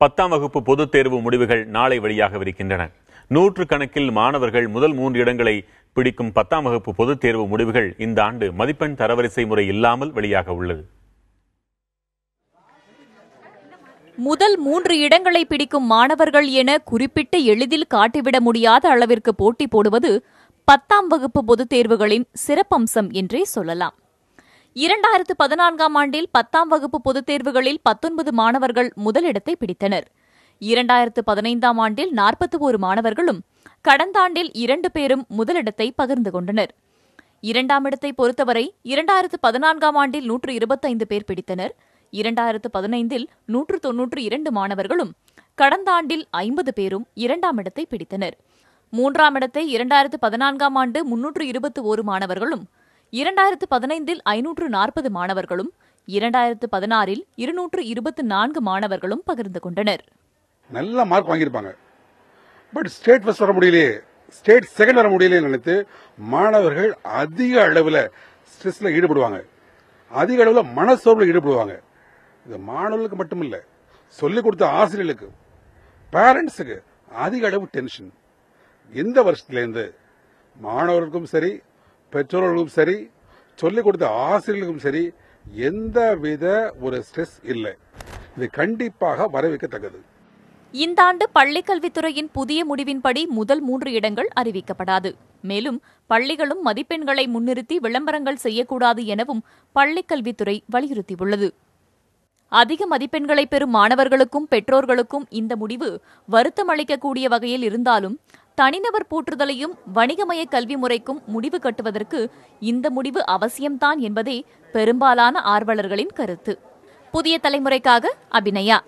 10ஆம் வகுப்பு பொதுத் தேர்வு முடிவுகள் நாளை வெளியாகவிருக்கின்றன. நூற்றுக்கணக்கில் மாணவர்கள் முதல் 3 இடங்களை பிடிக்கும் 10ஆம் வகுப்பு பொதுத் தேர்வு முடிவுகள் இந்த ஆண்டு மதிப்பெண் தரவரிசை முறை இல்லாமல் வெளியாக உள்ளது. முதல் 3 இடங்களை பிடிக்கும் மாணவர்கள் என குறிப்பிட்டு எளிதில் காட்டிவிட முடியாத அளவிற்கு போட்டி போடுவது 10ஆம் வகுப்பு பொதுத் தேர்வுகளின் சிறப்பம்சம் என்றே சொல்லலாம். 2014ஆம் ஆண்டில் 10ஆம் வகுப்பு பொதுத் தேர்வுகளில் 19 மாணவர்கள் முதலிடத்தை பிடித்தனர். 2015ஆம் ஆண்டில் 41 மாணவர்களும், கடந்த ஆண்டில் 2 பேரும் முதலிடத்தை பகிர்ந்து கொண்டனர். 2ஆம் இடத்தை பொறுத்தவரை 2014ஆம் ஆண்டில் 125 பேர் பிடித்தனர். 2015இல் 192 மாணவர்களும், கடந்த ஆண்டில் 50 பேரும் 2ஆம் இடத்தை பிடித்தனர். 3ஆம் இடத்தை 2014ஆம் ஆண்டு 321 மாணவர்களும், 2015இல் 540 மாணவர்களும், 2016இல் 224 மாணவர்களும் பகிர்ந்து கொண்டனர். நல்ல மார்க் வாங்கியிருப்பாங்க. பட் ஸ்டேட் ஃபர்ஸ்ட் வர முடியலையே, ஸ்டேட் செகண்ட் வர முடியலையே நினைத்து மாணவர்கள் அதிக அளவில் ஸ்ட்ரெஸ்ல ஈடுபடுவாங்க, அதிக அளவில் மனசோர்வில் ஈடுபடுவாங்க. இது மாணவர்களுக்கு மட்டுமில்ல, சொல்லிக் கொடுத்த ஆசிரியர்களுக்கு, பேரண்ட்ஸுக்கு அதிக அளவு டென்ஷன். இந்த வருஷத்திலேருந்து மாணவர்களுக்கும் சரி, பெற்றோர்களுக்கும் சரி, சொல்லிக் கொடுத்த ஆசிரியர்களுக்கும் சரி, எந்தவித ஒரு ஸ்ட்ரெஸ் இல்லை. இது கண்டிப்பாக வரவேற்கத்தக்கது. இந்த ஆண்டு பள்ளிக்கல்வித்துறையின் புதிய முடிவின்படி முதல் 3 இடங்கள் அறிவிக்கப்படாது. மேலும் பள்ளிகளும் மதிப்பெண்களை முன்னிறுத்தி விளம்பரங்கள் செய்யக்கூடாது எனவும் பள்ளிக்கல்வித்துறை வலியுறுத்தியுள்ளது. அதிக மதிப்பெண்களை பெறும் மாணவர்களுக்கும் பெற்றோர்களுக்கும் இந்த முடிவு வருத்தம் அளிக்கக்கூடிய வகையில் இருந்தாலும், தனிநபர் போற்றுதலையும் வணிகமய கல்வி முறைக்கும் முடிவு கட்டுவதற்கு இந்த முடிவு அவசியம்தான் என்பதே பெரும்பாலான ஆர்வலர்களின் கருத்து. புதிய தலைமுறைக்காக அபிநயா.